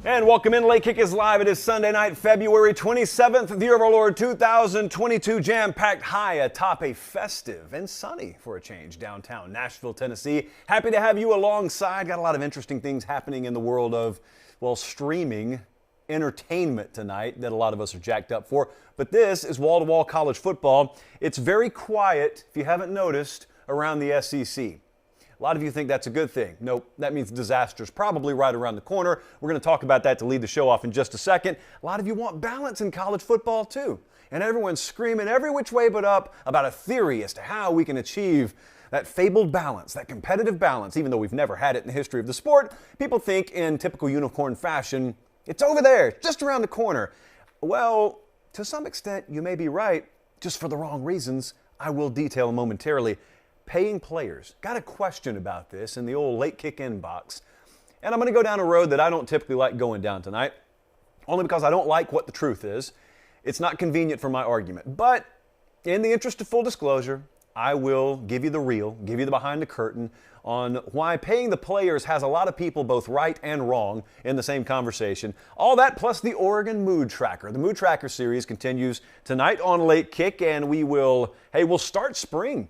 And welcome in. Late Kick is live. It is Sunday night, February 27th, the year of our Lord 2022, jam-packed high atop a festive and sunny, for a change, downtown Nashville, Tennessee. Happy to have you alongside. Got a lot of interesting things happening in the world of, well, streaming entertainment tonight that a lot of us are jacked up for. But this is wall-to-wall college football. It's very quiet, if you haven't noticed, around the SEC. A lot of you think that's a good thing. Nope, that means disaster's probably right around the corner. We're going to talk about that to lead the show off in just a second. A lot of you want balance in college football too. And everyone's screaming every which way but up about a theory as to how we can achieve that fabled balance, that competitive balance. Even though we've never had it in the history of the sport, people think in typical unicorn fashion, it's over there, just around the corner. Well, to some extent, you may be right, just for the wrong reasons. I will detail momentarily. Paying players. Got a question about this in the old Late Kick inbox. And I'm going to go down a road that I don't typically like going down tonight, only because I don't like what the truth is. It's not convenient for my argument. But in the interest of full disclosure, I will give you the real, give you the behind the curtain on why paying the players has a lot of people both right and wrong in the same conversation. All that plus the Oregon Mood Tracker. The Mood Tracker series continues tonight on Late Kick, and we'll start spring.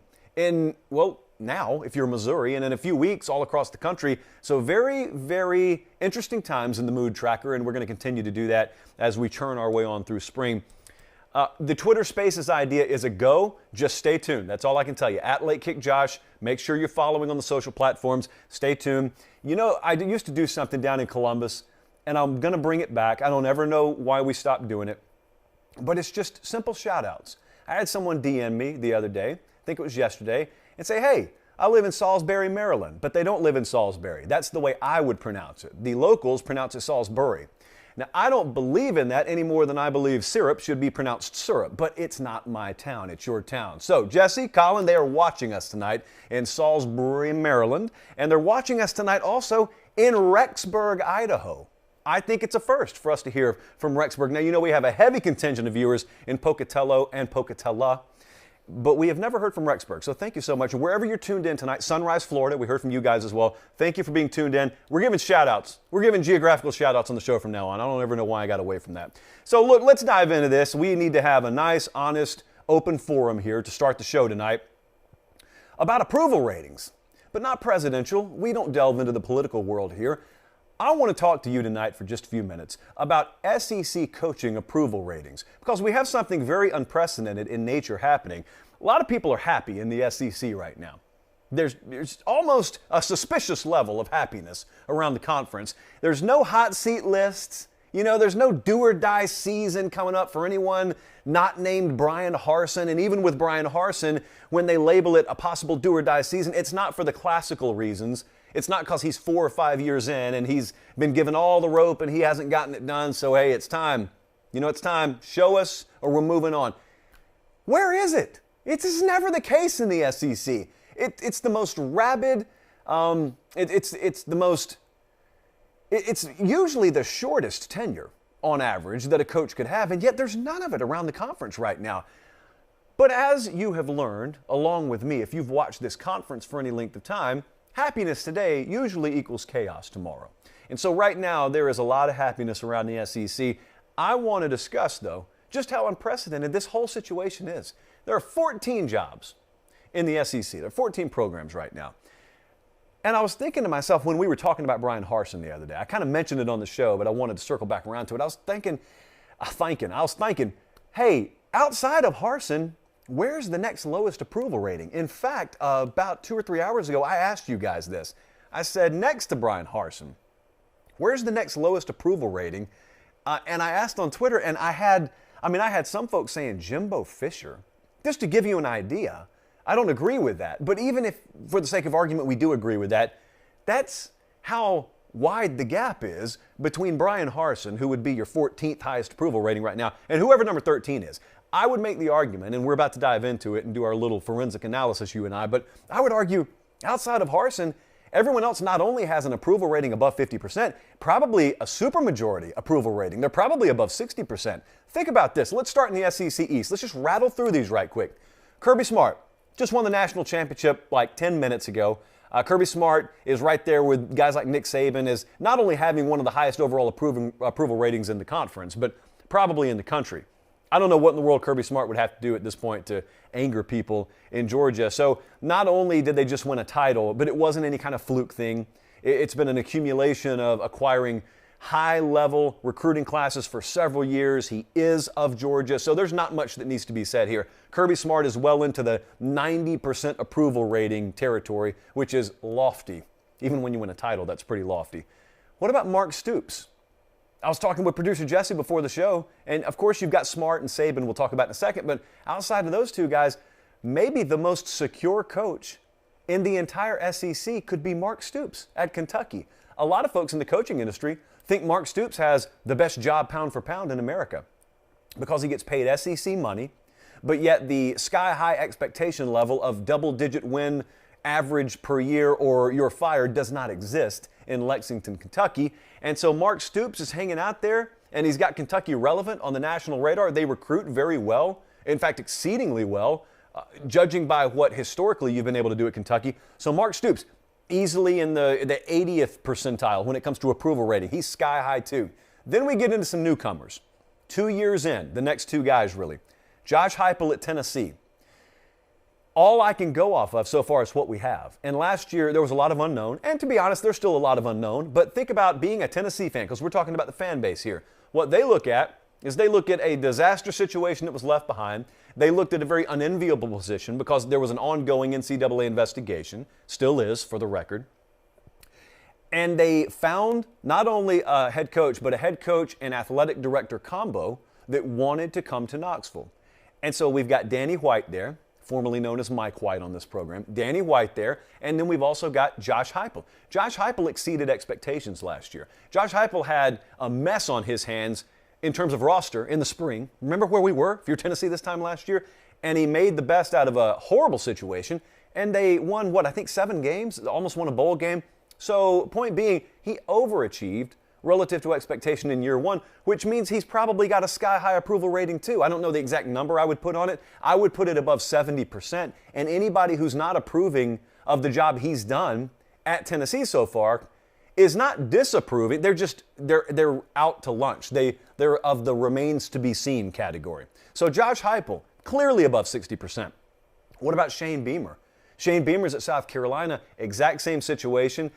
Now, if you're Missouri, and in a few weeks all across the country. So very, very interesting times in the Mood Tracker, and we're going to continue to do that as we churn our way on through spring. The Twitter Spaces idea is a go. Just stay tuned. That's all I can tell you. At Late Kick Josh, make sure you're following on the social platforms. Stay tuned. You know, I used to do something down in Columbus, and I'm going to bring it back. I don't ever know why we stopped doing it, but it's just simple shout-outs. I had someone DM me the other day, I think it was yesterday, and say, hey, I live in Salisbury, Maryland, but they don't live in Salisbury. That's the way I would pronounce it. The locals pronounce it Salisbury. Now, I don't believe in that any more than I believe syrup should be pronounced syrup, but it's not my town, it's your town. So, Jesse, Colin, they are watching us tonight in Salisbury, Maryland, and they're watching us tonight also in Rexburg, Idaho. I think it's a first for us to hear from Rexburg. Now, you know we have a heavy contingent of viewers in Pocatello and Pocatella, but we have never heard from Rexburg, so thank you so much. Wherever you're tuned in tonight, Sunrise, Florida, we heard from you guys as well. Thank you for being tuned in. We're giving shout-outs. We're giving geographical shout-outs on the show from now on. I don't ever know why I got away from that. So look, let's dive into this. We need to have a nice, honest, open forum here to start the show tonight about approval ratings, but not presidential. We don't delve into the political world here. I want to talk to you tonight for just a few minutes about SEC coaching approval ratings, because we have something very unprecedented in nature happening. A lot of people are happy in the SEC right now. There's almost a suspicious level of happiness around the conference. There's no hot seat lists. You know, there's no do or die season coming up for anyone not named Brian Harsin. And even with Brian Harsin, when they label it a possible do or die season, it's not for the classical reasons. It's not because he's 4 or 5 years in and he's been given all the rope and he hasn't gotten it done. So, hey, it's time. You know, it's time. Show us or we're moving on. Where is it? It's never the case in the SEC. It's the most rabid, it's usually the shortest tenure on average that a coach could have, and yet there's none of it around the conference right now. But as you have learned, along with me, if you've watched this conference for any length of time, happiness today usually equals chaos tomorrow. And so right now, there is a lot of happiness around the SEC. I want to discuss, though, just how unprecedented this whole situation is. There are 14 jobs in the SEC. There are 14 programs right now. And I was thinking to myself when we were talking about Brian Harsin the other day, I kind of mentioned it on the show, but I wanted to circle back around to it. I was thinking, hey, outside of Harsin, where's the next lowest approval rating? In fact, about 2 or 3 hours ago, I asked you guys this. I said, next to Brian Harsin, where's the next lowest approval rating? And I asked on Twitter, and I had some folks saying Jimbo Fisher. Just to give you an idea, I don't agree with that. But even if, for the sake of argument, we do agree with that, that's how wide the gap is between Brian Harsin, who would be your 14th highest approval rating right now, and whoever number 13 is. I would make the argument, and we're about to dive into it and do our little forensic analysis, you and I, but I would argue outside of Harsin, everyone else not only has an approval rating above 50%, probably a supermajority approval rating. They're probably above 60%. Think about this. Let's start in the SEC East. Let's just rattle through these right quick. Kirby Smart just won the national championship like 10 minutes ago. Kirby Smart is right there with guys like Nick Saban as not only having one of the highest overall approval ratings in the conference, but probably in the country. I don't know what in the world Kirby Smart would have to do at this point to anger people in Georgia. So not only did they just win a title, but it wasn't any kind of fluke thing. It's been an accumulation of acquiring high-level recruiting classes for several years. He is of Georgia, so there's not much that needs to be said here. Kirby Smart is well into the 90% approval rating territory, which is lofty. Even when you win a title, that's pretty lofty. What about Mark Stoops? I was talking with producer Jesse before the show, and of course you've got Smart and Saban we'll talk about in a second, but outside of those two guys, maybe the most secure coach in the entire SEC could be Mark Stoops at Kentucky. A lot of folks in the coaching industry think Mark Stoops has the best job pound for pound in America because he gets paid SEC money, but yet the sky-high expectation level of double-digit win average per year or you're fired does not exist in Lexington, Kentucky. And so Mark Stoops is hanging out there, and he's got Kentucky relevant on the national radar. They recruit very well, in fact, exceedingly well, judging by what historically you've been able to do at Kentucky. So Mark Stoops, easily in the 80th percentile when it comes to approval rating. He's sky high too. Then we get into some newcomers. 2 years in, the next two guys really. Josh Heupel at Tennessee. All I can go off of so far is what we have. And last year, there was a lot of unknown. And to be honest, there's still a lot of unknown. But think about being a Tennessee fan, because we're talking about the fan base here. What they look at is they look at a disaster situation that was left behind. They looked at a very unenviable position because there was an ongoing NCAA investigation, still is for the record. And they found not only a head coach, but a head coach and athletic director combo that wanted to come to Knoxville. And so we've got Danny White there, formerly known as Mike White on this program. Danny White there, and then we've also got Josh Heupel. Josh Heupel exceeded expectations last year. Josh Heupel had a mess on his hands in terms of roster in the spring. Remember where we were, if you're Tennessee this time last year? And he made the best out of a horrible situation, and they won, I think 7 games, almost won a bowl game. So point being, he overachieved relative to expectation in year one, which means he's probably got a sky-high approval rating too. I don't know the exact number I would put on it. I would put it above 70%. And anybody who's not approving of the job he's done at Tennessee so far is not disapproving. They're out to lunch. They're of the remains to be seen category. So Josh Heupel, clearly above 60%. What about Shane Beamer? Shane Beamer's at South Carolina, exact same situation.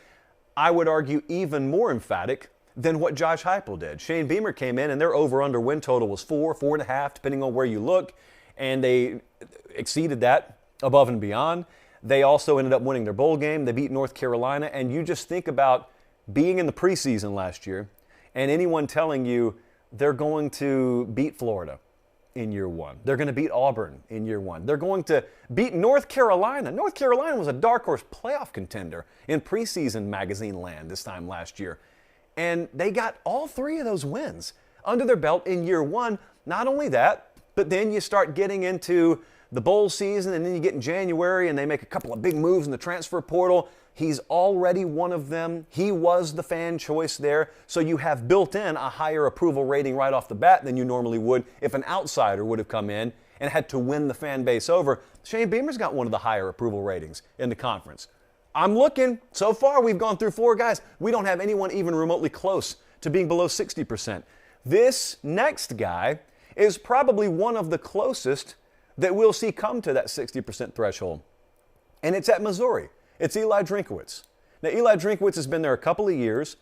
I would argue even more emphatic than what Josh Heupel did. Shane Beamer came in and their over-under win total was 4.5, depending on where you look, and they exceeded that above and beyond. They also ended up winning their bowl game. They beat North Carolina, and you just think about being in the preseason last year and anyone telling you they're going to beat Florida in year one. They're going to beat Auburn in year one. They're going to beat North Carolina. North Carolina was a dark horse playoff contender in preseason magazine land this time last year. And they got all 3 of those wins under their belt in year one. Not only that, but then you start getting into the bowl season, and then you get in January and they make a couple of big moves in the transfer portal. He's already one of them. He was the fan choice there. So you have built in a higher approval rating right off the bat than you normally would if an outsider would have come in and had to win the fan base over. Shane Beamer's got one of the higher approval ratings in the conference. I'm looking. So far, we've gone through 4 guys. We don't have anyone even remotely close to being below 60%. This next guy is probably one of the closest that we'll see come to that 60% threshold. And it's at Missouri. It's Eli Drinkwitz. Now, Eli Drinkwitz has been there a couple of years.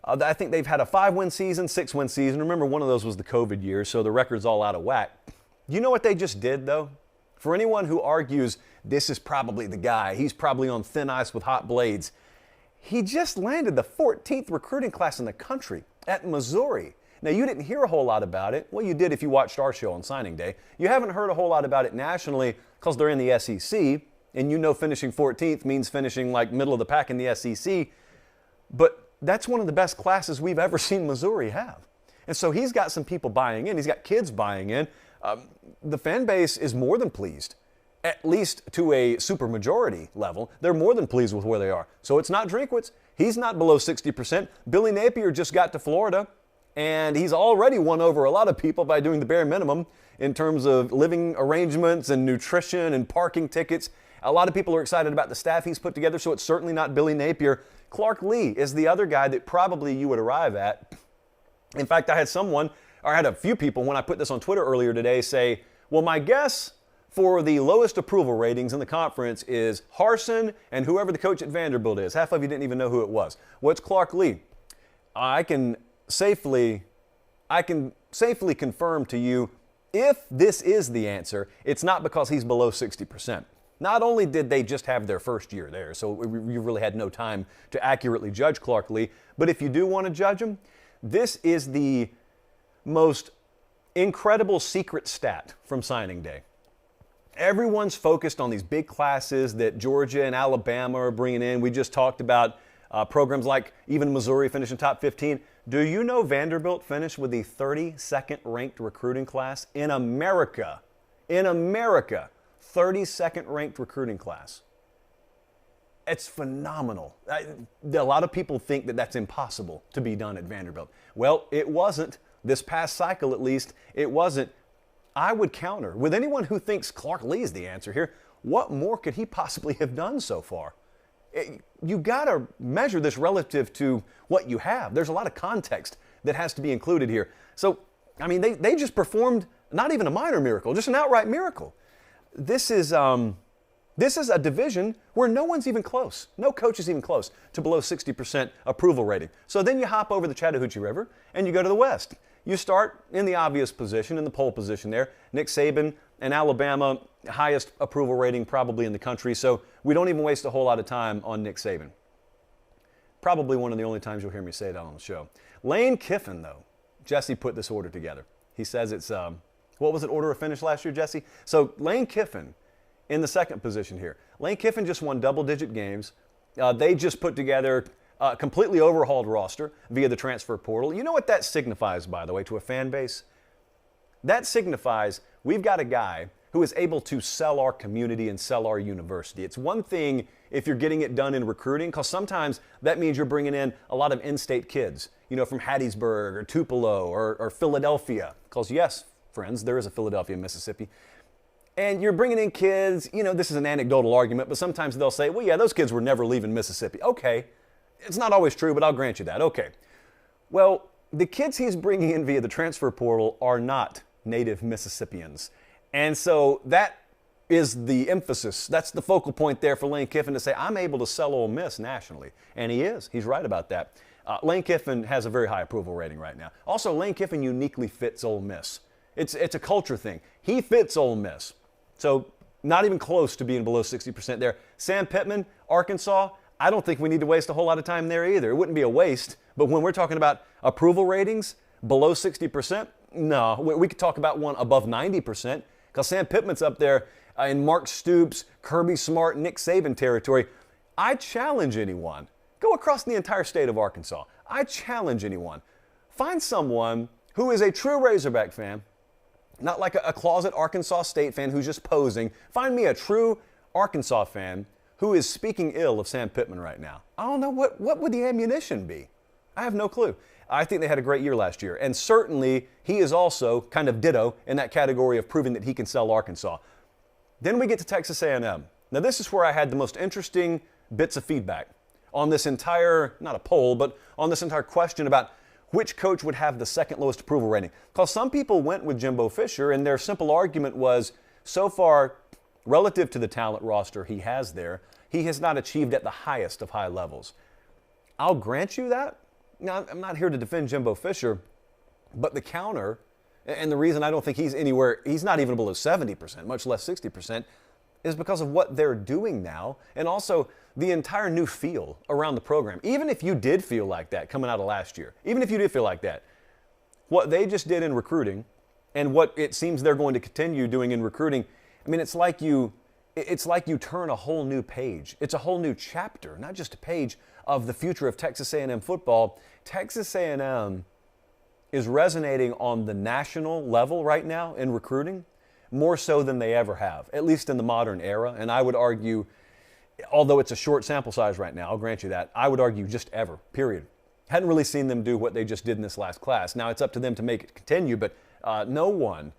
I think they've had a 5-win season, 6-win season. Remember, one of those was the COVID year, so the record's all out of whack. You know what they just did, though? For anyone who argues this is probably the guy, he's probably on thin ice with hot blades, he just landed the 14th recruiting class in the country at Missouri. Now, you didn't hear a whole lot about it. Well, you did if you watched our show on signing day. You haven't heard a whole lot about it nationally because they're in the SEC, and you know finishing 14th means finishing like middle of the pack in the SEC. But that's one of the best classes we've ever seen Missouri have. And so he's got some people buying in. He's got kids buying in. The fan base is more than pleased, at least to a supermajority level. They're more than pleased with where they are. So it's not Drinkwitz. He's not below 60%. Billy Napier just got to Florida, and he's already won over a lot of people by doing the bare minimum in terms of living arrangements and nutrition and parking tickets. A lot of people are excited about the staff he's put together, so it's certainly not Billy Napier. Clark Lee is the other guy that probably you would arrive at. In fact, I had a few people when I put this on Twitter earlier today say, well, my guess for the lowest approval ratings in the conference is Harsin and whoever the coach at Vanderbilt is. Half of you didn't even know who it was. Well, it's Clark Lee. I can safely confirm to you, if this is the answer, it's not because he's below 60%. Not only did they just have their first year there, so you really had no time to accurately judge Clark Lee, but if you do want to judge him, this is the most incredible secret stat from signing day. Everyone's focused on these big classes that Georgia and Alabama are bringing in. We just talked about programs like even Missouri finishing top 15. Do you know Vanderbilt finished with the 32nd ranked recruiting class in America? In America, 32nd ranked recruiting class. It's phenomenal. A lot of people think that that's impossible to be done at Vanderbilt. Well, it wasn't. This past cycle, at least, it wasn't. I would counter with anyone who thinks Clark Lee is the answer here. What more could he possibly have done so far? You got to measure this relative to what you have. There's a lot of context that has to be included here. So, I mean, they just performed not even a minor miracle, just an outright miracle. This is a division where no one's even close. No coach is even close to below 60% approval rating. So then you hop over the Chattahoochee River and you go to the West. You start in the obvious position, in the pole position there. Nick Saban and Alabama, highest approval rating probably in the country, so we don't even waste a whole lot of time on Nick Saban. Probably one of the only times you'll hear me say that on the show. Lane Kiffin, though, Jesse put this order together. He says it's, what was it, order of finish last year, Jesse? So Lane Kiffin in the second position here. Lane Kiffin just won double-digit games. They just put together a completely overhauled roster via the transfer portal. You know what that signifies, by the way, to a fan base? That signifies we've got a guy who is able to sell our community and sell our university. It's one thing if you're getting it done in recruiting, because sometimes that means you're bringing in a lot of in-state kids, you know, from Hattiesburg or Tupelo or Philadelphia. Because yes, friends, there is a Philadelphia, Mississippi. And you're bringing in kids, you know, this is an anecdotal argument, but sometimes they'll say, well, yeah, those kids were never leaving Mississippi. Okay, it's not always true, but I'll grant you that. Okay. Well, the kids he's bringing in via the transfer portal are not native Mississippians. And so that is the emphasis. That's the focal point there for Lane Kiffin to say, I'm able to sell Ole Miss nationally. And he is. He's right about that. Lane Kiffin has a very high approval rating right now. Also, Lane Kiffin uniquely fits Ole Miss. It's a culture thing. He fits Ole Miss. So not even close to being below 60% there. Sam Pittman, Arkansas, I don't think we need to waste a whole lot of time there either. It wouldn't be a waste. But when we're talking about approval ratings below 60%, no, we could talk about one above 90%, because Sam Pittman's up there in Mark Stoops, Kirby Smart, Nick Saban territory. I challenge anyone. Go across the entire state of Arkansas. I challenge anyone. Find someone who is a true Razorback fan, not like a closet Arkansas State fan who's just posing. Find me a true Arkansas fan who is speaking ill of Sam Pittman right now. I don't know, what would the ammunition be? I have no clue. I think they had a great year last year. And certainly, he is also kind of ditto in that category of proving that he can sell Arkansas. Then we get to Texas A&M. Now, this is where I had the most interesting bits of feedback on this entire, not a poll, but on this entire question about which coach would have the second lowest approval rating. Because some people went with Jimbo Fisher, and their simple argument was, so far, relative to the talent roster he has there, he has not achieved at the highest of high levels. I'll grant you that. Now, I'm not here to defend Jimbo Fisher, but the counter, and the reason I don't think he's not even below 70%, much less 60%, is because of what they're doing now, and also the entire new feel around the program. Even if you did feel like that coming out of last year, even if you did feel like that, what they just did in recruiting and what it seems they're going to continue doing in recruiting, I mean, it's like you turn a whole new page. It's a whole new chapter, not just a page of the future of Texas A&M football. Texas A&M is resonating on the national level right now in recruiting more so than they ever have, at least in the modern era. And I would argue, although it's a short sample size right now, I'll grant you that, I would argue just ever, period. Hadn't really seen them do what they just did in this last class. Now it's up to them to make it continue, but no one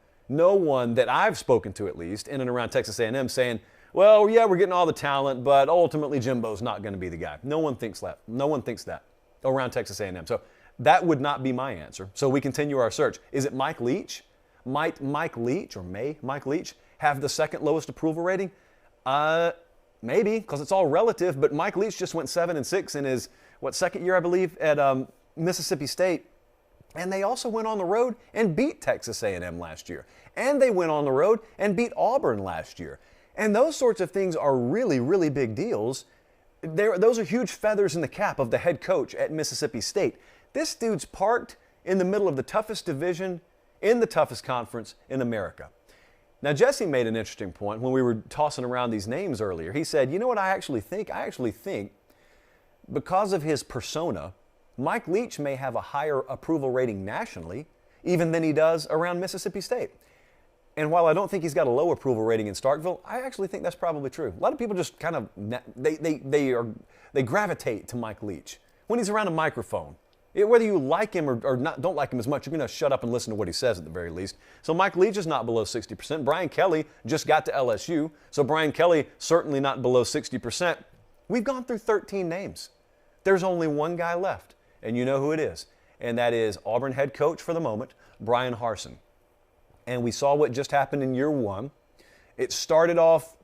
that I've spoken to, at least, in and around Texas A&M saying, well, yeah, we're getting all the talent, but ultimately Jimbo's not going to be the guy. No one thinks that. No one thinks that around Texas A&M. So that would not be my answer. So we continue our search. Is it Mike Leach? Might Mike Leach have the second lowest approval rating? Maybe, because it's all relative, but Mike Leach just went 7-6 in his, second year, I believe, at Mississippi State. And they also went on the road and beat Texas A&M last year. And they went on the road and beat Auburn last year. And those sorts of things are really, really big deals. Those are huge feathers in the cap of the head coach at Mississippi State. This dude's parked in the middle of the toughest division in the toughest conference in America. Now, Jesse made an interesting point when we were tossing around these names earlier. He said, you know what I actually think? I actually think because of his persona, Mike Leach may have a higher approval rating nationally even than he does around Mississippi State. And while I don't think he's got a low approval rating in Starkville, I actually think that's probably true. A lot of people just kind of, they gravitate to Mike Leach. When he's around a microphone, whether you like him or not, don't like him as much, you're going to shut up and listen to what he says at the very least. So Mike Leach is not below 60%. Brian Kelly just got to LSU, so Brian Kelly certainly not below 60%. We've gone through 13 names. There's only one guy left, and you know who it is, and that is Auburn head coach for the moment, Brian Harsin. And we saw what just happened in year one. It started off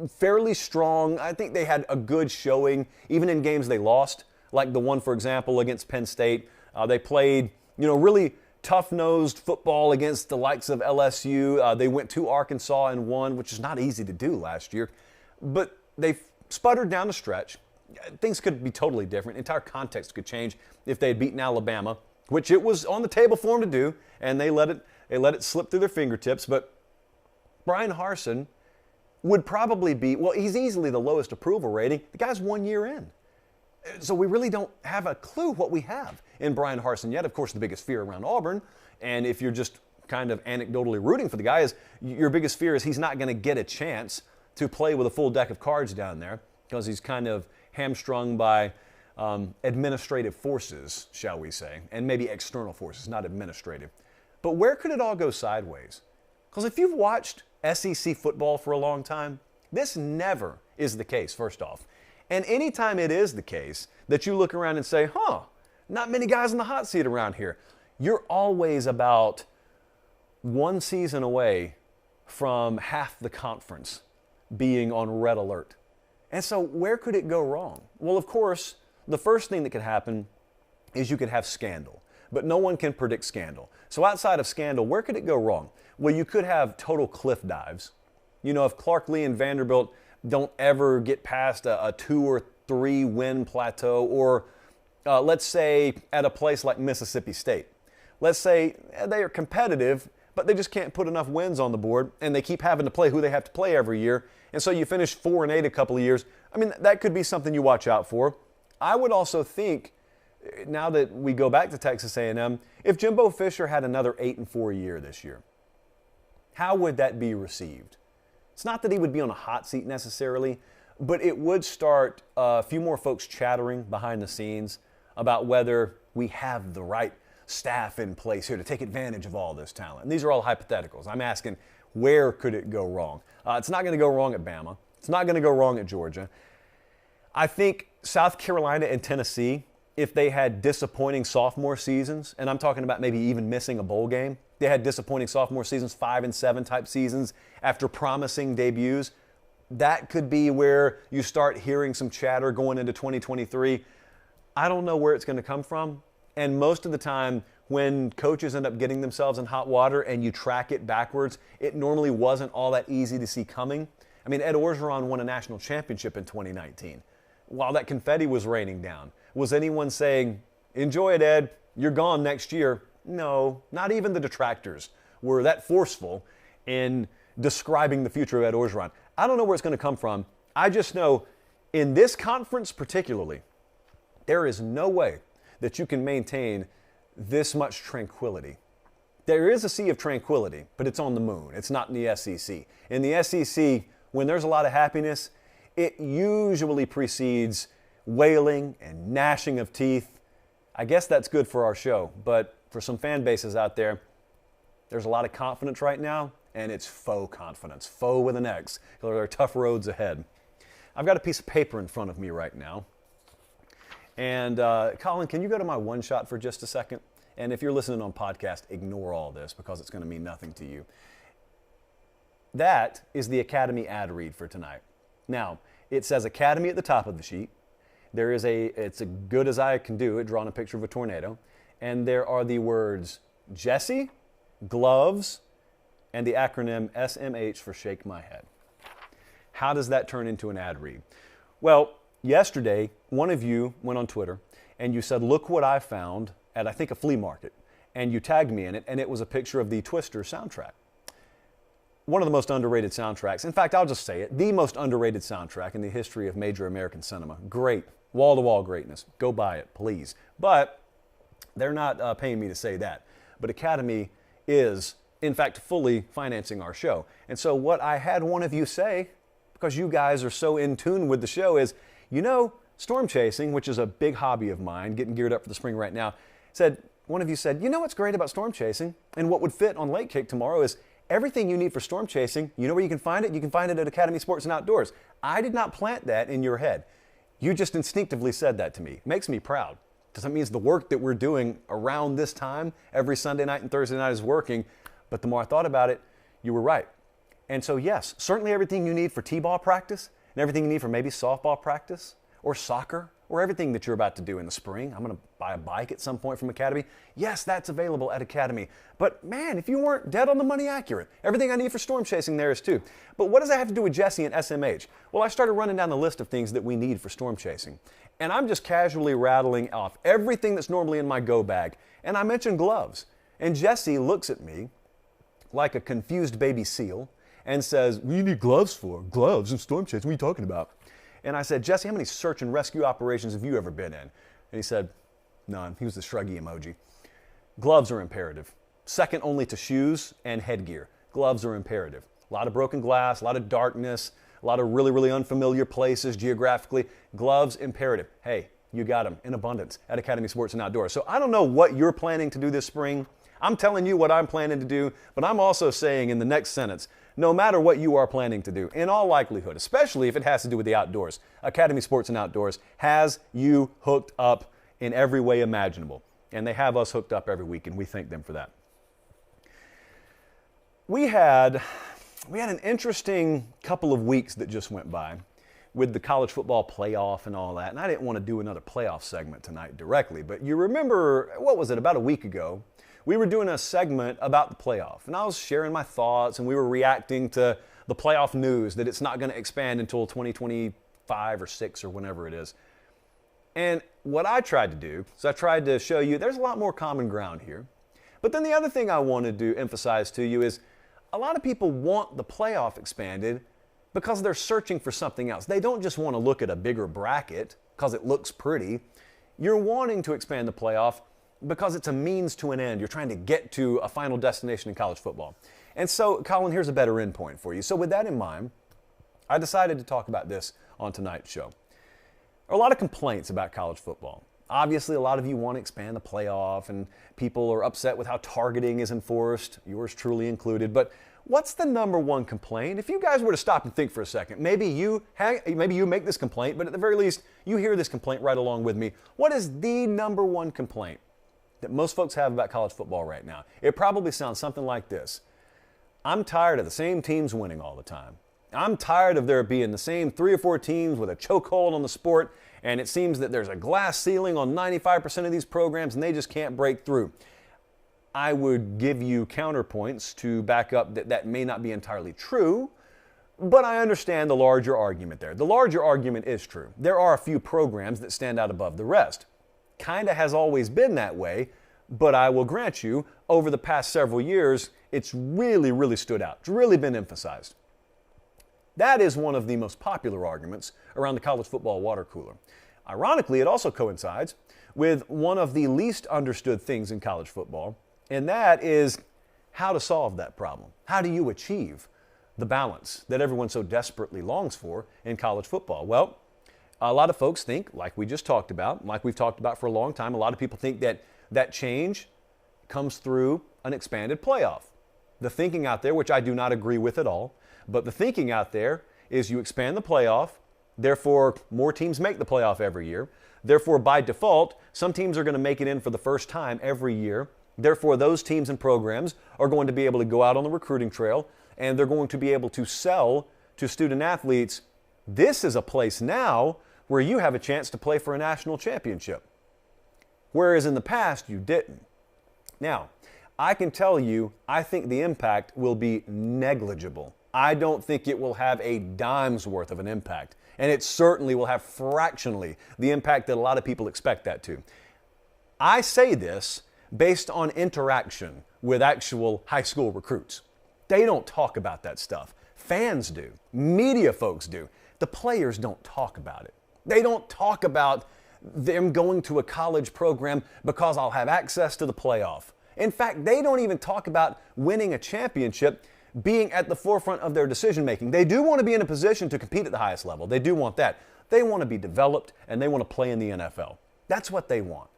fairly strong. I think they had a good showing, even in games they lost, like the one, for example, against Penn State. They played, really tough-nosed football against the likes of LSU. They went to Arkansas and won, which is not easy to do last year. But they sputtered down the stretch. Things could be totally different. Entire context could change if they had beaten Alabama, which it was on the table for them to do, and they let it slip through their fingertips. But Brian Harsin would probably be, he's easily the lowest approval rating. The guy's 1 year in. So we really don't have a clue what we have in Brian Harsin yet. Of course, the biggest fear around Auburn, and if you're just kind of anecdotally rooting for the guy, is your biggest fear is he's not going to get a chance to play with a full deck of cards down there because he's kind of hamstrung by administrative forces, shall we say, and maybe external forces, not administrative. But where could it all go sideways? Because if you've watched SEC football for a long time, this never is the case, first off. And anytime it is the case that you look around and say, not many guys in the hot seat around here, you're always about one season away from half the conference being on red alert. And so where could it go wrong? Well, of course, the first thing that could happen is you could have scandal. But no one can predict scandal. So outside of scandal, where could it go wrong? Well, you could have total cliff dives. If Clark Lee and Vanderbilt don't ever get past a 2 or 3 win plateau, or let's say at a place like Mississippi State. Let's say they are competitive, but they just can't put enough wins on the board, and they keep having to play who they have to play every year. And so you finish 4-8 a couple of years. I mean, that could be something you watch out for. I would also think, now that we go back to Texas A&M, if Jimbo Fisher had another 8-4 year this year, how would that be received? It's not that he would be on a hot seat necessarily, but it would start a few more folks chattering behind the scenes about whether we have the right staff in place here to take advantage of all this talent. And these are all hypotheticals. I'm asking, where could it go wrong? It's not going to go wrong at Bama. It's not going to go wrong at Georgia. I think South Carolina and Tennessee, if they had disappointing sophomore seasons, and I'm talking about maybe even missing a bowl game, they had disappointing sophomore seasons, 5-7 type seasons after promising debuts, that could be where you start hearing some chatter going into 2023. I don't know where it's going to come from. And most of the time, when coaches end up getting themselves in hot water and you track it backwards, it normally wasn't all that easy to see coming. I mean, Ed Orgeron won a national championship in 2019 while that confetti was raining down. Was anyone saying, enjoy it, Ed, you're gone next year? No, not even the detractors were that forceful in describing the future of Ed Orgeron. I don't know where it's going to come from. I just know in this conference particularly, there is no way that you can maintain this much tranquility. There is a sea of tranquility, but it's on the moon. It's not in the SEC. In the SEC, when there's a lot of happiness, it usually precedes wailing and gnashing of teeth. I guess that's good for our show, but for some fan bases out there, there's a lot of confidence right now, and it's faux confidence, faux with an X, because there are tough roads ahead. I've got a piece of paper in front of me right now. And Colin, can you go to my one shot for just a second? And if you're listening on podcast, ignore all this because it's going to mean nothing to you. That is the Academy ad read for tonight. Now, it says Academy at the top of the sheet. It's as good as I can do it, drawing a picture of a tornado. And there are the words Jesse, gloves, and the acronym SMH for shake my head. How does that turn into an ad read? Well, yesterday, one of you went on Twitter and you said, look what I found at, I think, a flea market. And you tagged me in it, and it was a picture of the Twister soundtrack. One of the most underrated soundtracks. In fact, I'll just say it, the most underrated soundtrack in the history of major American cinema. Great, wall-to-wall greatness. Go buy it, please. But they're not paying me to say that. But Academy is, in fact, fully financing our show. And so what I had one of you say, because you guys are so in tune with the show, is, you know, storm chasing, which is a big hobby of mine, getting geared up for the spring right now, one of you said, you know what's great about storm chasing, and what would fit on Late Kick tomorrow is everything you need for storm chasing. You know where you can find it? You can find it at Academy Sports and Outdoors. I did not plant that in your head. You just instinctively said that to me. It makes me proud, because that means the work that we're doing around this time, every Sunday night and Thursday night, is working. But the more I thought about it, you were right. And so yes, certainly everything you need for t-ball practice, and everything you need for maybe softball practice, or soccer, or everything that you're about to do in the spring. I'm going to buy a bike at some point from Academy. Yes, that's available at Academy. But man, if you weren't dead on the money accurate, everything I need for storm chasing there is too. But what does that have to do with Jesse and SMH? Well, I started running down the list of things that we need for storm chasing. And I'm just casually rattling off everything that's normally in my go bag. And I mentioned gloves. And Jesse looks at me like a confused baby seal and says, what do you need gloves for? Gloves and storm chasing, what are you talking about? And I said, Jesse, how many search and rescue operations have you ever been in? And he said, none. He was the shruggy emoji. Gloves are imperative. Second only to shoes and headgear. Gloves are imperative. A lot of broken glass, a lot of darkness, a lot of really, really unfamiliar places geographically. Gloves imperative. Hey, you got them in abundance at Academy Sports and Outdoors. So I don't know what you're planning to do this spring. I'm telling you what I'm planning to do, but I'm also saying in the next sentence, no matter what you are planning to do, in all likelihood, especially if it has to do with the outdoors, Academy Sports and Outdoors has you hooked up in every way imaginable. And they have us hooked up every week, and we thank them for that. We had an interesting couple of weeks that just went by with the college football playoff and all that. And I didn't want to do another playoff segment tonight directly, but you remember, what was it, about a week ago, we were doing a segment about the playoff, and I was sharing my thoughts, and we were reacting to the playoff news that it's not going to expand until 2025 or 6 or whenever it is. And what I tried to do is I tried to show you there's a lot more common ground here. But then the other thing I wanted to emphasize to you is a lot of people want the playoff expanded because they're searching for something else. They don't just want to look at a bigger bracket because it looks pretty. You're wanting to expand the playoff because it's a means to an end. You're trying to get to a final destination in college football. And so, Colin, here's a better end point for you. So with that in mind, I decided to talk about this on tonight's show. There are a lot of complaints about college football. Obviously, a lot of you want to expand the playoff, and people are upset with how targeting is enforced, yours truly included. But what's the number one complaint? If you guys were to stop and think for a second, maybe you make this complaint, but at the very least, you hear this complaint right along with me. What is the number one complaint that most folks have about college football right now? It probably sounds something like this. I'm tired of the same teams winning all the time. I'm tired of there being the same 3 or 4 teams with a chokehold on the sport, and it seems that there's a glass ceiling on 95% of these programs and they just can't break through. I would give you counterpoints to back up that that may not be entirely true, but I understand the larger argument there. The larger argument is true. There are a few programs that stand out above the rest. Kinda has always been that way, but I will grant you, over the past several years, it's really, really stood out. It's really been emphasized. That is one of the most popular arguments around the college football water cooler. Ironically, it also coincides with one of the least understood things in college football, and that is how to solve that problem. How do you achieve the balance that everyone so desperately longs for in college football? Well, a lot of folks think, like we just talked about, like we've talked about for a long time, a lot of people think that that change comes through an expanded playoff. the thinking out there, which I do not agree with at all, but the thinking out there is you expand the playoff, therefore more teams make the playoff every year. Therefore, by default, some teams are going to make it in for the first time every year. Therefore, those teams and programs are going to be able to go out on the recruiting trail, and they're going to be able to sell to student athletes, this is a place now where you have a chance to play for a national championship. Whereas in the past, you didn't. Now, I can tell you, I think the impact will be negligible. I don't think it will have a dime's worth of an impact. And it certainly will have fractionally the impact that a lot of people expect that to. I say this based on interaction with actual high school recruits. They don't talk about that stuff. Fans do. Media folks do. The players don't talk about it. They don't talk about them going to a college program because I'll have access to the playoff. In fact, they don't even talk about winning a championship being at the forefront of their decision making. They do want to be in a position to compete at the highest level. They do want that. They want to be developed and they want to play in the NFL. That's what they want.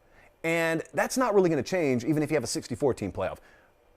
And that's not really going to change even if you have a 64-team playoff.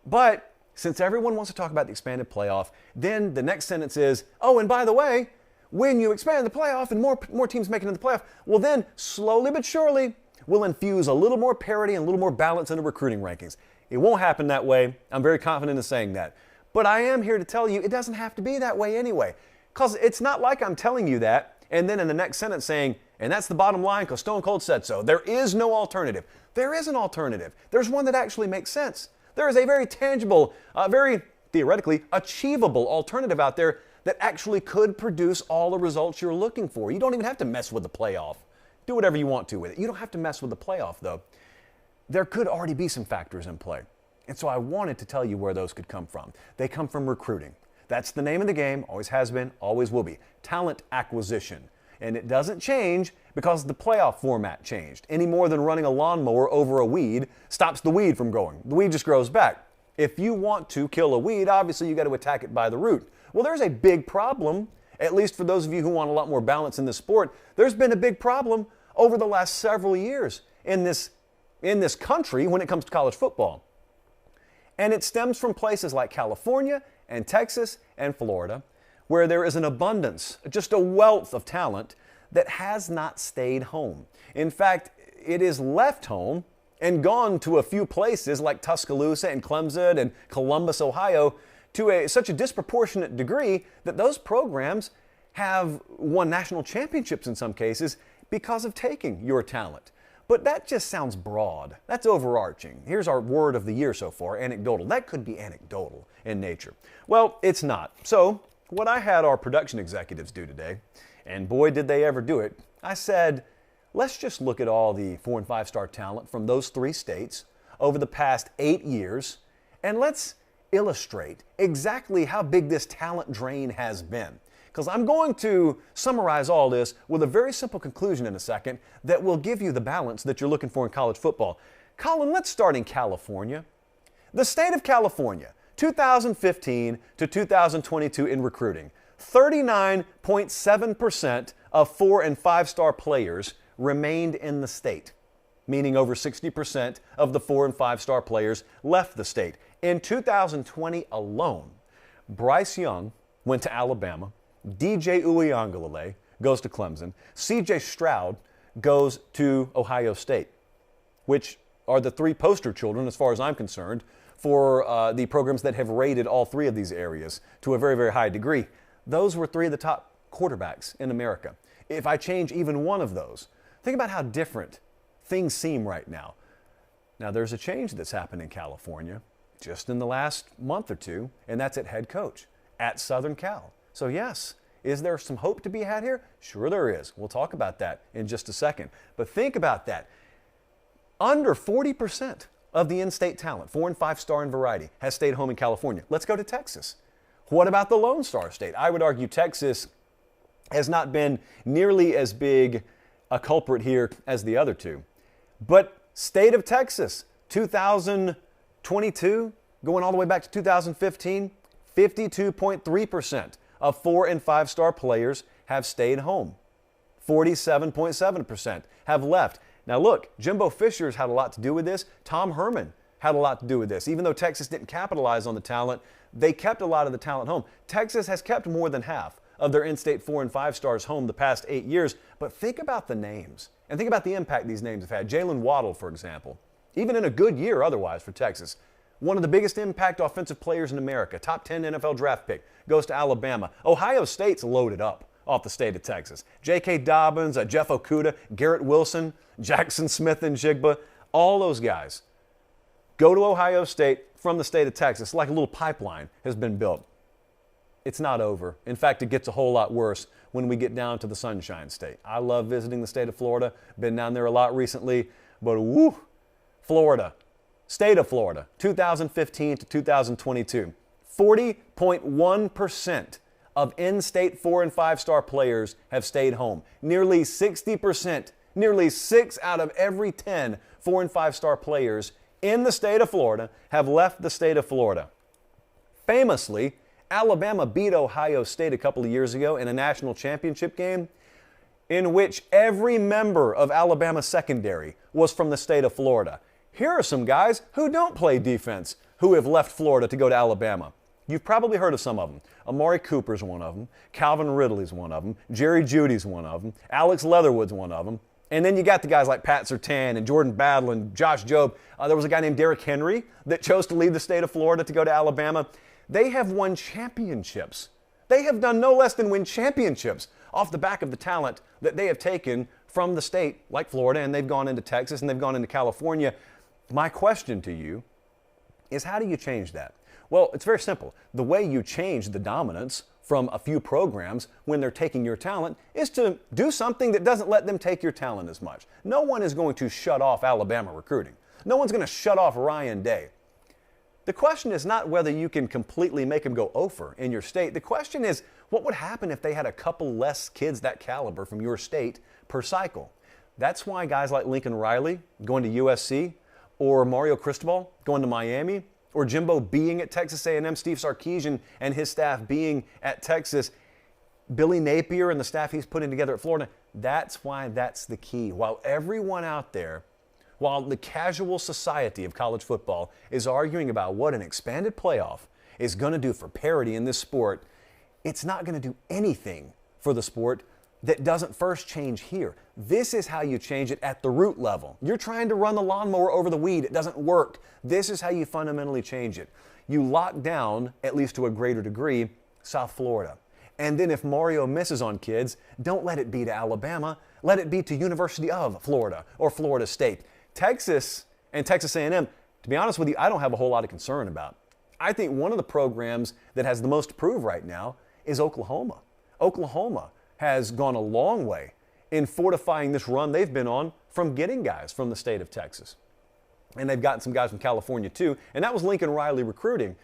But since everyone wants to talk about the expanded playoff, then the next sentence is, oh, and by the way, when you expand the playoff and more teams make it into the playoff, well then, slowly but surely, we'll infuse a little more parity and a little more balance into recruiting rankings. It won't happen that way. I'm very confident in saying that. But I am here to tell you it doesn't have to be that way anyway. Because it's not like I'm telling you that and then in the next sentence saying, and that's the bottom line because Stone Cold said so. There is no alternative. There is an alternative. There's one that actually makes sense. There is a very tangible, very theoretically achievable alternative out there that actually could produce all the results you're looking for. You don't even have to mess with the playoff. Do whatever you want to with it. You don't have to mess with the playoff though. There could already be some factors in play. And so I wanted to tell you where those could come from. They come from recruiting. That's the name of the game, always has been, always will be. Talent acquisition. And it doesn't change because the playoff format changed. Any more than running a lawnmower over a weed stops the weed from growing. The weed just grows back. If you want to kill a weed, obviously you got to attack it by the root. Well, there's a big problem, at least for those of you who want a lot more balance in this sport. There's been a big problem over the last several years in this country when it comes to college football. And it stems from places like California and Texas and Florida, where there is an abundance, just a wealth of talent that has not stayed home. In fact, it is left home and gone to a few places like Tuscaloosa and Clemson and Columbus, Ohio, to such a disproportionate degree that those programs have won national championships in some cases because of taking your talent. But that just sounds broad. That's overarching. Here's our word of the year so far, anecdotal. That could be anecdotal in nature. Well, it's not. So what I had our production executives do today, and boy did they ever do it, I said, let's just look at all the 4- and 5-star talent from those 3 states over the past 8 years, and let's illustrate exactly how big this talent drain has been. Because I'm going to summarize all this with a very simple conclusion in a second that will give you the balance that you're looking for in college football. Colin, let's start in California. The state of California, 2015 to 2022 in recruiting, 39.7% of 4- and 5-star players remained in the state, meaning over 60% of the 4- and 5-star players left the state. In 2020 alone, Bryce Young went to Alabama, DJ Uiagalelei goes to Clemson, CJ Stroud goes to Ohio State, which are the 3 poster children, as far as I'm concerned, for the programs that have rated all 3 of these areas to a very, very high degree. Those were 3 of the top quarterbacks in America. If I change even one of those, think about how different things seem right now. Now, there's a change that's happened in California just in the last month or 2, and that's at head coach at Southern Cal. So yes, is there some hope to be had here? Sure there is. We'll talk about that in just a second. But think about that. Under 40% of the in-state talent, 4- and 5-star in variety, has stayed home in California. Let's go to Texas. What about the Lone Star State? I would argue Texas has not been nearly as big a culprit here as the other 2. But state of Texas, 2022, going all the way back to 2015, 52.3% of 4- and 5-star players have stayed home. 47.7% have left. Now look, Jimbo Fisher's had a lot to do with this. Tom Herman had a lot to do with this. Even though Texas didn't capitalize on the talent, they kept a lot of the talent home. Texas has kept more than half of their in-state 4 and 5 stars home the past 8 years. But think about the names and think about the impact these names have had. Jalen Waddle, for example, even in a good year otherwise for Texas, one of the biggest impact offensive players in America, top 10 NFL draft pick, goes to Alabama. Ohio State's loaded up off the state of Texas. J.K. Dobbins, Jeff Okudah, Garrett Wilson, Jackson Smith and Jigba, all those guys go to Ohio State from the state of Texas, like a little pipeline has been built. It's not over. In fact, it gets a whole lot worse when we get down to the Sunshine State. I love visiting the state of Florida. Been down there a lot recently, but woo, Florida, state of Florida, 2015 to 2022, 40.1% of in-state 4 and 5 star players have stayed home. Nearly 60%, nearly 6 out of every 10 4 and 5 star players in the state of Florida have left the state of Florida. Famously, Alabama beat Ohio State a couple of years ago in a national championship game in which every member of Alabama secondary was from the state of Florida. Here are some guys who don't play defense who have left Florida to go to Alabama. You've probably heard of some of them. Amari Cooper's one of them. Calvin Ridley's one of them. Jerry Jeudy's one of them. Alex Leatherwood's one of them. And then you got the guys like Pat Surtain and Jordan Battle and Josh Jobe. There was a guy named Derrick Henry that chose to leave the state of Florida to go to Alabama. They have won championships. They have done no less than win championships off the back of the talent that they have taken from the state like Florida, and they've gone into Texas and they've gone into California. My question to you is, how do you change that? Well, it's very simple. The way you change the dominance from a few programs when they're taking your talent is to do something that doesn't let them take your talent as much. No one is going to shut off Alabama recruiting. No one's going to shut off Ryan Day. The question is not whether you can completely make them go over in your state. The question is, what would happen if they had a couple less kids that caliber from your state per cycle? That's why guys like Lincoln Riley going to USC, or Mario Cristobal going to Miami, or Jimbo being at Texas A&M, Steve Sarkisian and his staff being at Texas, Billy Napier and the staff he's putting together at Florida, that's why that's the key. While everyone out there, while the casual society of college football is arguing about what an expanded playoff is going to do for parity in this sport, it's not going to do anything for the sport that doesn't first change here. This is how you change it at the root level. You're trying to run the lawnmower over the weed. It doesn't work. This is how you fundamentally change it. You lock down, at least to a greater degree, South Florida. And then if Mario misses on kids, don't let it be to Alabama. Let it be to University of Florida or Florida State. Texas and Texas A&M, to be honest with you, I don't have a whole lot of concern about. I think one of the programs that has the most to prove right now is Oklahoma. Oklahoma has gone a long way in fortifying this run they've been on from getting guys from the state of Texas. And they've gotten some guys from California too, and that was Lincoln Riley recruiting.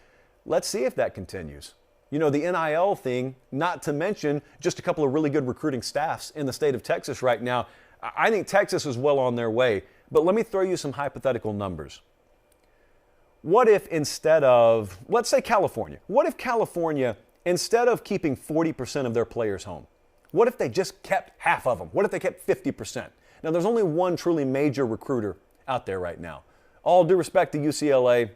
Let's see if that continues. You know, the NIL thing, not to mention just a couple of really good recruiting staffs in the state of Texas right now. I think Texas is well on their way, but let me throw you some hypothetical numbers. What if instead of, let's say California, what if California, instead of keeping 40% of their players home, what if they just kept half of them? What if they kept 50%? Now, there's only one truly major recruiter out there right now. All due respect to UCLA,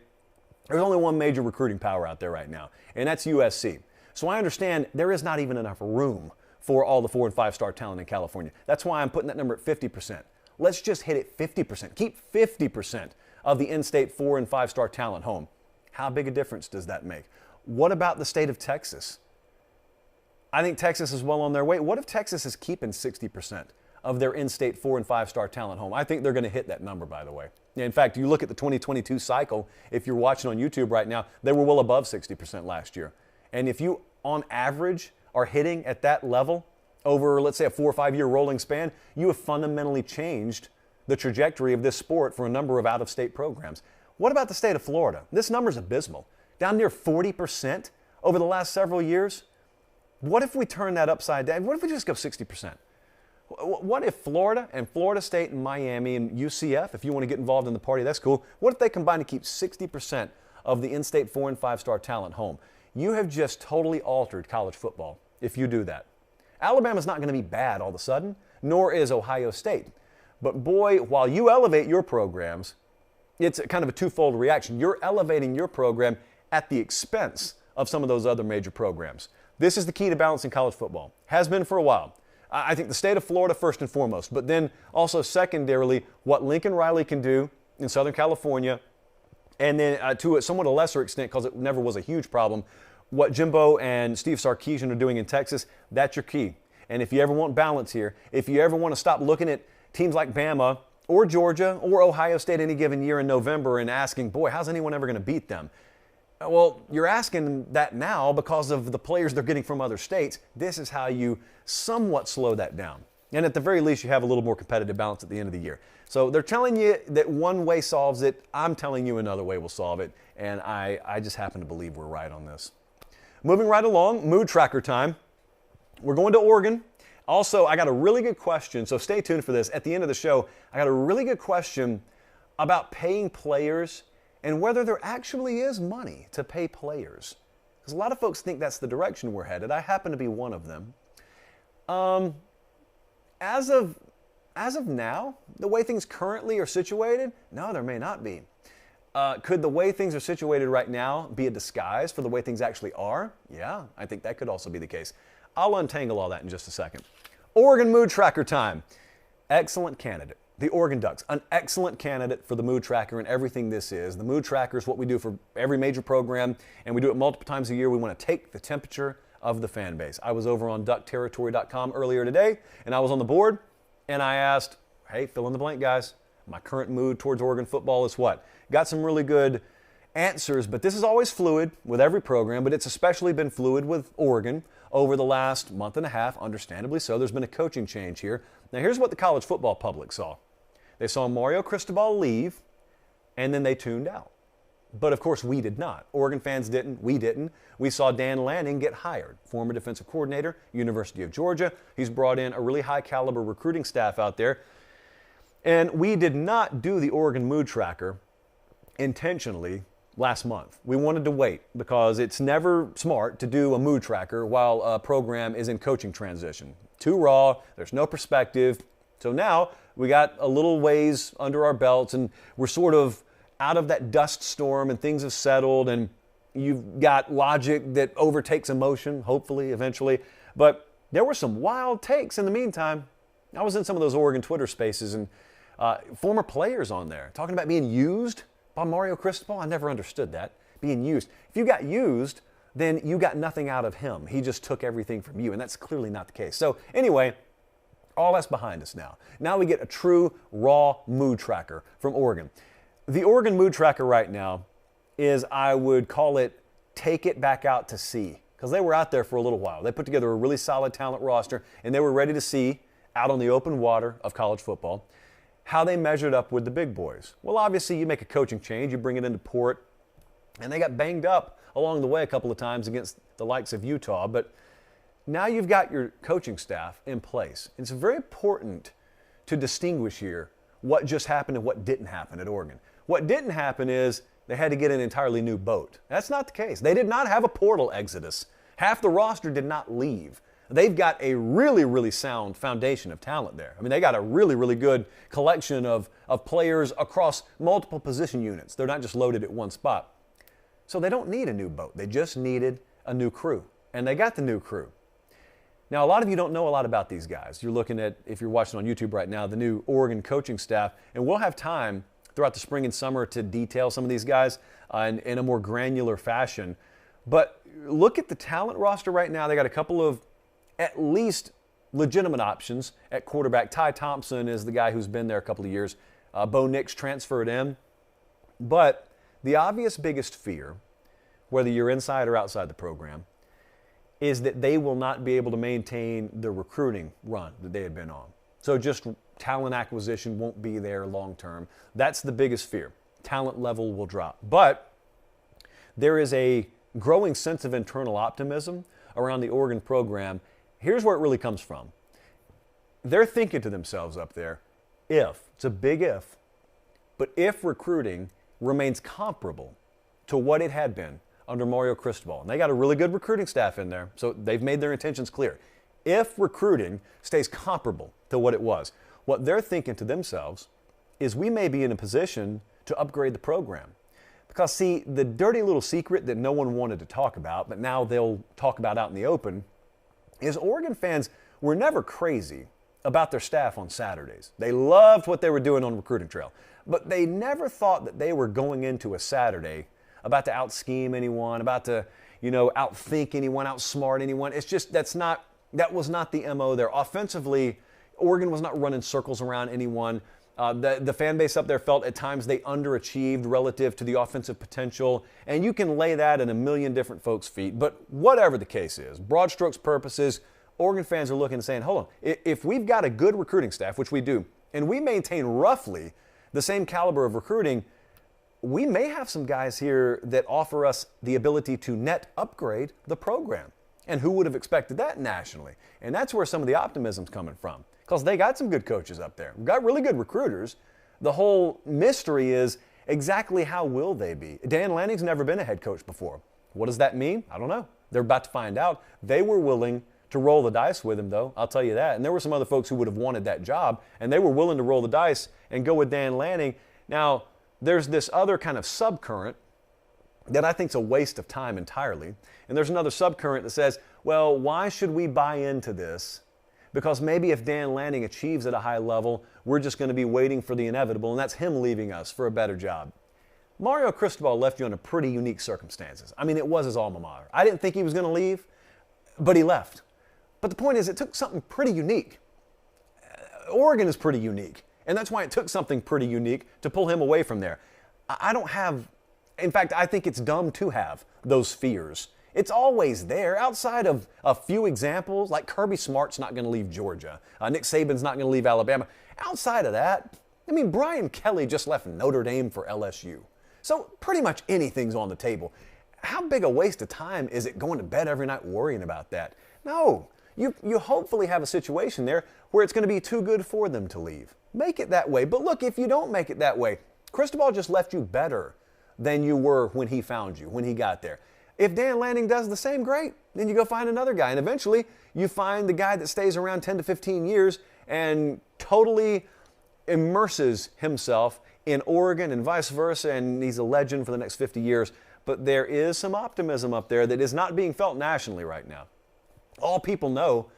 there's only one major recruiting power out there right now, and that's USC. So I understand there is not even enough room for all the 4 and 5 star talent in California. That's why I'm putting that number at 50%. Let's just hit it 50%. Keep 50% of the in-state 4 and 5 star talent home. How big a difference does that make? What about the state of Texas? I think Texas is well on their way. What if Texas is keeping 60% of their in-state 4 and 5 star talent home? I think they're going to hit that number, by the way. In fact, you look at the 2022 cycle, if you're watching on YouTube right now, they were well above 60% last year. And if you, on average, are hitting at that level over, let's say, a 4 or 5 year rolling span, you have fundamentally changed the trajectory of this sport for a number of out-of-state programs. What about the state of Florida? This number is abysmal. Down near 40% over the last several years. What if we turn that upside down? What if we just go 60%? What if Florida and Florida State and Miami and UCF, if you want to get involved in the party, that's cool. What if they combine to keep 60% of the in-state 4 and 5 star talent home? You have just totally altered college football if you do that. Alabama's not going to be bad all of a sudden, nor is Ohio State. But boy, while you elevate your programs, it's kind of a twofold reaction. You're elevating your program at the expense of some of those other major programs. This is the key to balancing college football. Has been for a while. I think the state of Florida first and foremost, but then also secondarily what Lincoln Riley can do in Southern California, and then to a somewhat a lesser extent, because it never was a huge problem, what Jimbo and Steve Sarkisian are doing in Texas, that's your key. And if you ever want balance here, if you ever want to stop looking at teams like Bama or Georgia or Ohio State any given year in November and asking, boy, how's anyone ever going to beat them? Well, you're asking that now because of the players they're getting from other states. This is how you somewhat slow that down. And at the very least, you have a little more competitive balance at the end of the year. So they're telling you that one way solves it. I'm telling you another way will solve it. And I just happen to believe we're right on this. Moving right along, mood tracker time. We're going to Oregon. Also, I got a really good question, so stay tuned for this. At the end of the show, I got a really good question about paying players and whether there actually is money to pay players. Because a lot of folks think that's the direction we're headed. I happen to be one of them. As of now, the way things currently are situated, no, there may not be. Could the way things are situated right now be a disguise for the way things actually are? Yeah, I think that could also be the case. I'll untangle all that in just a second. Oregon mood tracker time. Excellent candidate. The Oregon Ducks, an excellent candidate for the mood tracker and everything this is. The mood tracker is what we do for every major program, and we do it multiple times a year. We want to take the temperature of the fan base. I was over on duckterritory.com earlier today, and I was on the board, and I asked, hey, fill in the blank, guys. My current mood towards Oregon football is what? Got some really good answers, but this is always fluid with every program, but it's especially been fluid with Oregon over the last month and a half, understandably so. There's been a coaching change here. Now, here's what the college football public saw. They saw Mario Cristobal leave, and then they tuned out. But, of course, we did not. Oregon fans didn't. We didn't. We saw Dan Lanning get hired, former defensive coordinator, University of Georgia. He's brought in a really high-caliber recruiting staff out there. And we did not do the Oregon mood tracker intentionally last month. We wanted to wait because it's never smart to do a mood tracker while a program is in coaching transition. Too raw, there's no perspective. So now we got a little ways under our belts and we're sort of out of that dust storm and things have settled and you've got logic that overtakes emotion, hopefully, eventually. But there were some wild takes in the meantime. I was in some of those Oregon Twitter spaces and former players on there talking about being used by Mario Cristobal. I never understood that, being used. If you got used, then you got nothing out of him. He just took everything from you, and that's clearly not the case. So anyway, all that's behind us now. Now we get a true raw mood tracker from Oregon. The Oregon mood tracker right now is, I would call it, take it back out to sea, because they were out there for a little while. They put together a really solid talent roster, and they were ready to see out on the open water of college football how they measured up with the big boys. Well, obviously, you make a coaching change, you bring it into port, and they got banged up along the way a couple of times against the likes of Utah, but now you've got your coaching staff in place. It's very important to distinguish here what just happened and what didn't happen at Oregon. What didn't happen is they had to get an entirely new boat. That's not the case. They did not have a portal exodus. Half the roster did not leave. They've got a really, really sound foundation of talent there. I mean, they got a really, really good collection of players across multiple position units. They're not just loaded at one spot. So they don't need a new boat. They just needed a new crew. And they got the new crew. Now, a lot of you don't know a lot about these guys. You're looking at, if you're watching on YouTube right now, the new Oregon coaching staff. And we'll have time throughout the spring and summer to detail some of these guys in a more granular fashion. But look at the talent roster right now. They got a couple of at least legitimate options at quarterback. Ty Thompson is the guy who's been there a couple of years. Bo Nix transferred in. But the obvious biggest fear, whether you're inside or outside the program, is that they will not be able to maintain the recruiting run that they had been on. So just talent acquisition won't be there long term. That's the biggest fear. Talent level will drop. But there is a growing sense of internal optimism around the Oregon program. Here's where it really comes from. They're thinking to themselves up there, it's a big if, but if recruiting remains comparable to what it had been under Mario Cristobal, and they got a really good recruiting staff in there, so they've made their intentions clear. If recruiting stays comparable to what it was, what they're thinking to themselves is we may be in a position to upgrade the program. Because see, the dirty little secret that no one wanted to talk about, but now they'll talk about out in the open, is Oregon fans were never crazy about their staff on Saturdays. They loved what they were doing on recruiting trail, but they never thought that they were going into a Saturday about to out-scheme anyone, about to, outthink anyone, outsmart anyone. It's just, that was not the MO there. Offensively, Oregon was not running circles around anyone. The fan base up there felt at times they underachieved relative to the offensive potential, and you can lay that in a million different folks' feet. But whatever the case is, broad strokes purposes, Oregon fans are looking and saying, hold on, if we've got a good recruiting staff, which we do, and we maintain roughly the same caliber of recruiting, we may have some guys here that offer us the ability to net upgrade the program. And who would have expected that nationally? And that's where some of the optimism's coming from, because they got some good coaches up there, got really good recruiters. The whole mystery is exactly how will they be? Dan Lanning's never been a head coach before. What does that mean? I don't know. They're about to find out. They were willing to roll the dice with him, though, I'll tell you that. And there were some other folks who would have wanted that job, and they were willing to roll the dice and go with Dan Lanning. Now, there's this other kind of subcurrent that I think is a waste of time entirely. And there's another subcurrent that says, well, why should we buy into this? Because maybe if Dan Lanning achieves at a high level, we're just going to be waiting for the inevitable, and that's him leaving us for a better job. Mario Cristobal left you under pretty unique circumstances. I mean, it was his alma mater. I didn't think he was going to leave, but he left. But the point is, it took something pretty unique. Oregon is pretty unique, and that's why it took something pretty unique to pull him away from there. I don't have, in fact, I think it's dumb to have those fears. It's always there. Outside of a few examples, like Kirby Smart's not going to leave Georgia. Nick Saban's not going to leave Alabama. Outside of that, I mean, Brian Kelly just left Notre Dame for LSU. So pretty much anything's on the table. How big a waste of time is it going to bed every night worrying about that? No. You hopefully have a situation there where it's going to be too good for them to leave. Make it that way. But look, if you don't make it that way, Cristobal just left you better than you were when he found you, when he got there. If Dan Lanning does the same, great. Then you go find another guy. And eventually, you find the guy that stays around 10 to 15 years and totally immerses himself in Oregon and vice versa, and he's a legend for the next 50 years. But there is some optimism up there that is not being felt nationally right now. All people know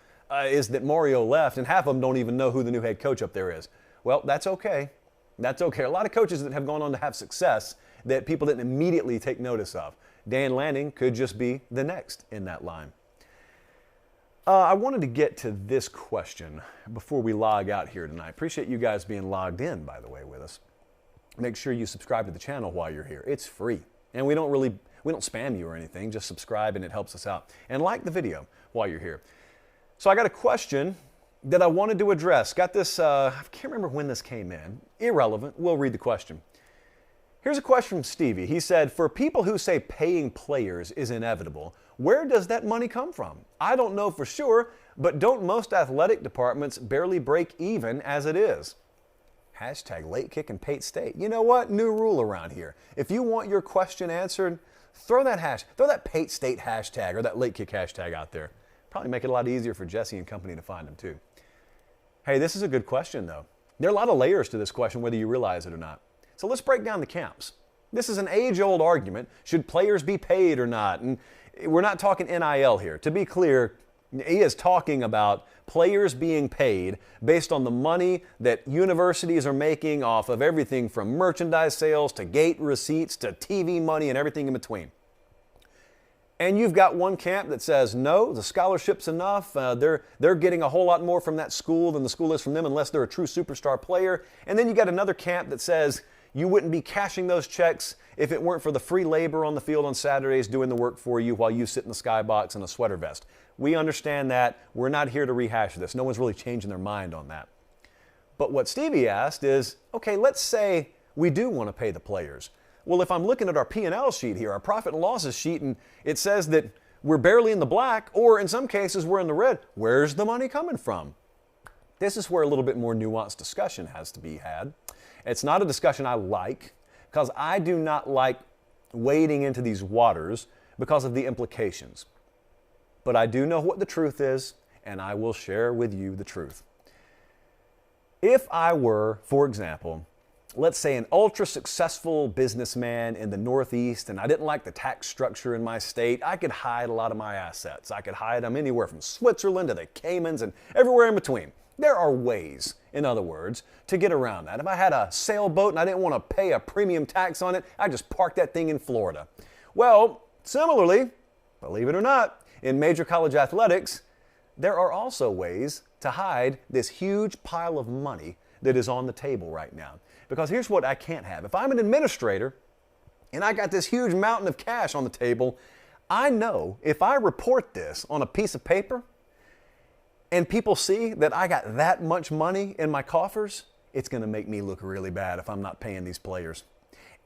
is that Mario left, and half of them don't even know who the new head coach up there is. Well, that's okay. That's okay. A lot of coaches that have gone on to have success that people didn't immediately take notice of. Dan Lanning could just be the next in that line. I wanted to get to this question before we log out here tonight. Appreciate you guys being logged in, by the way, with us. Make sure you subscribe to the channel while you're here. It's free. And we don't spam you or anything. Just subscribe and it helps us out. And like the video while you're here. So I got a question that I wanted to address. Got this, I can't remember when this came in. Irrelevant. We'll read the question. Here's a question from Stevie. He said, for people who say paying players is inevitable, where does that money come from? I don't know for sure, but don't most athletic departments barely break even as it is? Hashtag late kick and Pate State. You know what? New rule around here. If you want your question answered, throw that Pate State hashtag or that late kick hashtag out there. Probably make it a lot easier for Jesse and company to find them too. Hey, this is a good question though. There are a lot of layers to this question, whether you realize it or not. So let's break down the camps. This is an age-old argument. Should players be paid or not? And we're not talking NIL here. To be clear, he is talking about players being paid based on the money that universities are making off of everything from merchandise sales to gate receipts to TV money and everything in between. And you've got one camp that says, no, the scholarship's enough. They're getting a whole lot more from that school than the school is from them unless they're a true superstar player. And then you got another camp that says, you wouldn't be cashing those checks if it weren't for the free labor on the field on Saturdays doing the work for you while you sit in the skybox in a sweater vest. We understand that. We're not here to rehash this. No one's really changing their mind on that. But what Stevie asked is, okay, let's say we do want to pay the players. Well, if I'm looking at our P&L sheet here, our profit and losses sheet, and it says that we're barely in the black, or in some cases we're in the red, where's the money coming from? This is where a little bit more nuanced discussion has to be had. It's not a discussion I like, because I do not like wading into these waters because of the implications. But I do know what the truth is, and I will share with you the truth. If I were, for example, let's say, an ultra successful businessman in the Northeast and I didn't like the tax structure in my state, I could hide a lot of my assets. I could hide them anywhere from Switzerland to the Caymans and everywhere in between. There are ways, in other words, to get around that. If I had a sailboat and I didn't want to pay a premium tax on it, I'd just park that thing in Florida. Well, similarly, believe it or not, in major college athletics, there are also ways to hide this huge pile of money that is on the table right now. Because here's what I can't have. If I'm an administrator and I got this huge mountain of cash on the table, I know if I report this on a piece of paper and people see that I got that much money in my coffers, it's going to make me look really bad if I'm not paying these players.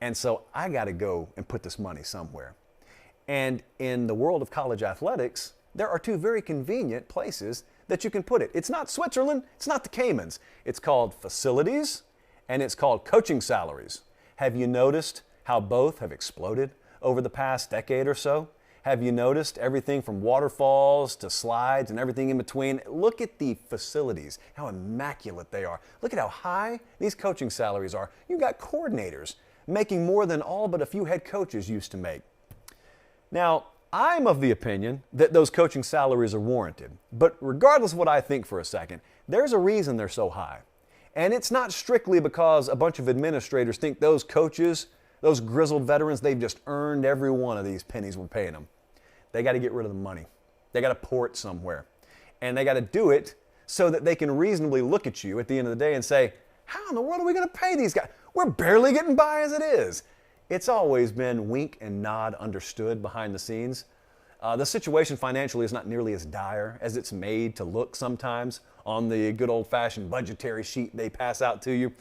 And so I got to go and put this money somewhere. And in the world of college athletics, there are two very convenient places that you can put it. It's not Switzerland, it's not the Caymans. It's called facilities and it's called coaching salaries. Have you noticed how both have exploded over the past decade or so? Have you noticed everything from waterfalls to slides and everything in between? Look at the facilities, how immaculate they are. Look at how high these coaching salaries are. You've got coordinators making more than all but a few head coaches used to make. Now, I'm of the opinion that those coaching salaries are warranted. But regardless of what I think for a second, there's a reason they're so high. And it's not strictly because a bunch of administrators think those coaches, those grizzled veterans, they've just earned every one of these pennies we're paying them. They got to get rid of the money. They got to pour it somewhere. And they got to do it so that they can reasonably look at you at the end of the day and say, how in the world are we going to pay these guys? We're barely getting by as it is. It's always been wink and nod understood behind the scenes. The situation financially is not nearly as dire as it's made to look sometimes on the good old-fashioned budgetary sheet they pass out to you.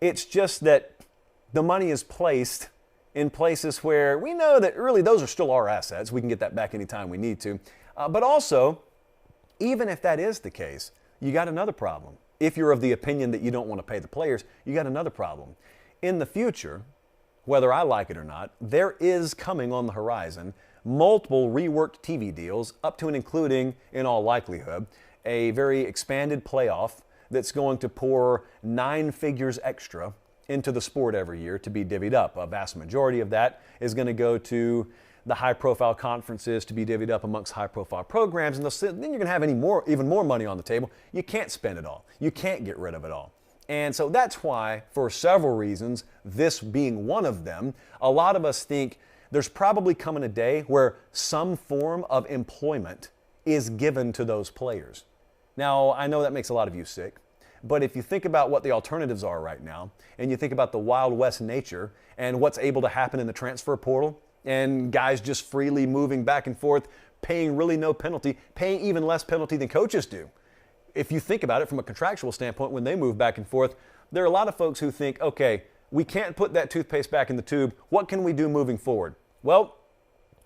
It's just that the money is placed in places where we know that really those are still our assets. We can get that back anytime we need to. But also, even if that is the case, you got another problem. If you're of the opinion that you don't want to pay the players, you got another problem. In the future, whether I like it or not, there is coming on the horizon multiple reworked TV deals, up to and including, in all likelihood, a very expanded playoff that's going to pour 9 figures extra into the sport every year to be divvied up. A vast majority of that is going to go to the high-profile conferences to be divvied up amongst high-profile programs, and then you're going to have even more money on the table. You can't spend it all. You can't get rid of it all. And so that's why, for several reasons, this being one of them, a lot of us think there's probably coming a day where some form of employment is given to those players. Now, I know that makes a lot of you sick, but if you think about what the alternatives are right now, and you think about the Wild West nature and what's able to happen in the transfer portal, and guys just freely moving back and forth, paying really no penalty, paying even less penalty than coaches do. If you think about it from a contractual standpoint, when they move back and forth, there are a lot of folks who think, okay, we can't put that toothpaste back in the tube. What can we do moving forward? Well,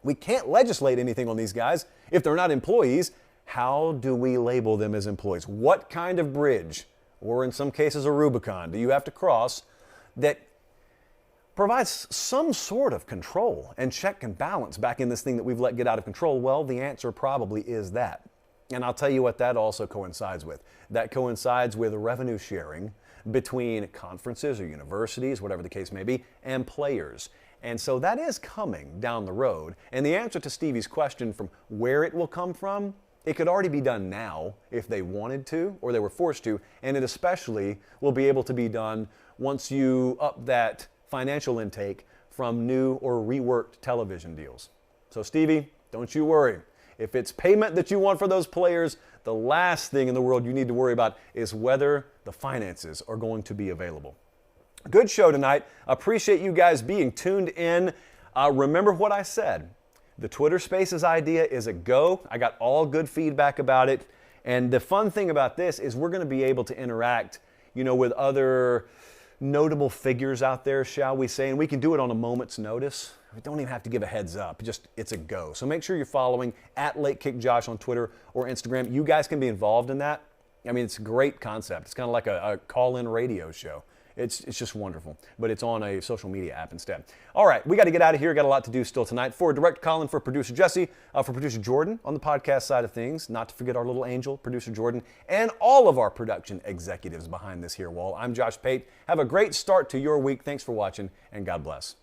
we can't legislate anything on these guys if they're not employees. How do we label them as employees? What kind of bridge, or in some cases a Rubicon, do you have to cross that provides some sort of control and check and balance back in this thing that we've let get out of control? Well, the answer probably is that. And I'll tell you what that also coincides with. That coincides with revenue sharing between conferences or universities, whatever the case may be, and players. And so that is coming down the road. And the answer to Stevie's question from where it will come from, it could already be done now if they wanted to or they were forced to. And it especially will be able to be done once you up that financial intake from new or reworked television deals. So Stevie, don't you worry. If it's payment that you want for those players, the last thing in the world you need to worry about is whether the finances are going to be available. Good show tonight. Appreciate you guys being tuned in. Remember what I said. The Twitter Spaces idea is a go. I got all good feedback about it. And the fun thing about this is we're going to be able to interact, with other notable figures out there, shall we say, and we can do it on a moment's notice. We don't even have to give a heads up. It's a go. So make sure you're following @LateKickJosh on Twitter or Instagram. You guys can be involved in that. I mean, it's a great concept. It's kind of like a call-in radio show. It's just wonderful. But it's on a social media app instead. All right, we got to get out of here. Got a lot to do still tonight. For Director Colin, for producer Jesse, for producer Jordan on the podcast side of things, not to forget our little angel, producer Jordan, and all of our production executives behind this here wall. I'm Josh Pate. Have a great start to your week. Thanks for watching, and God bless.